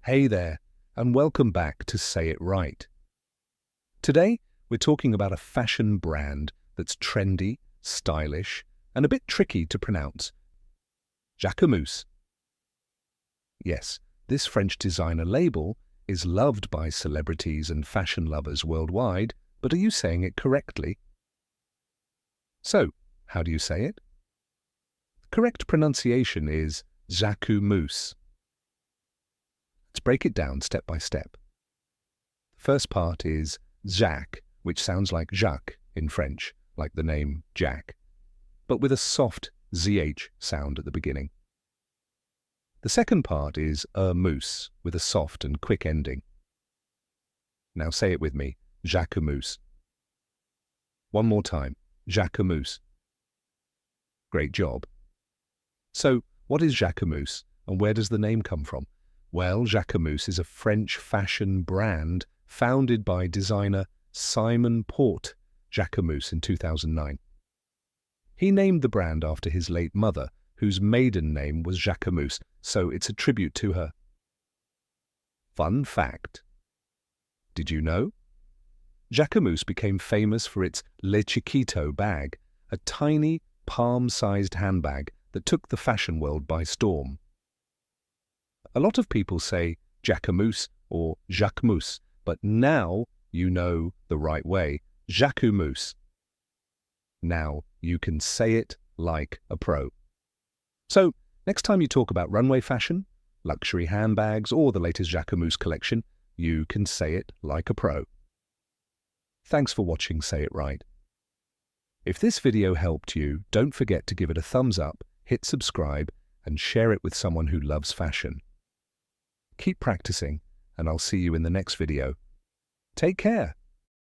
Hey there, and welcome back to Say It Right. Today, we're talking about a fashion brand that's trendy, stylish, and a bit tricky to pronounce. Jacquemus. Yes, this French designer label is loved by celebrities and fashion lovers worldwide, but are you saying it correctly? So, how do you say it? The correct pronunciation is ZHACK-muss. Let's break it down step by step. The first part is ZHACK, which sounds like Jacques in French, like the name Jack, but with a soft ZH sound at the beginning. The second part is muss, with a soft and quick ending. Now say it with me, Jacquemus. One more time, Jacquemus. Great job. So, what is Jacquemus, and where does the name come from? Well, Jacquemus is a French fashion brand founded by designer Simon Porte Jacquemus in 2009. He named the brand after his late mother, whose maiden name was Jacquemus, so it's a tribute to her. Fun fact. Did you know? Jacquemus became famous for its Chiquito bag, a tiny, palm-sized handbag that took the fashion world by storm. A lot of people say Jacquemus or Jacques-muss, but now you know the right way, Jacquemus. Now you can say it like a pro. So, next time you talk about runway fashion, luxury handbags, or the latest Jacquemus collection, you can say it like a pro. Thanks for watching Say It Right. If this video helped you, don't forget to give it a thumbs up, hit subscribe, and share it with someone who loves fashion. Keep practicing, and I'll see you in the next video. Take care.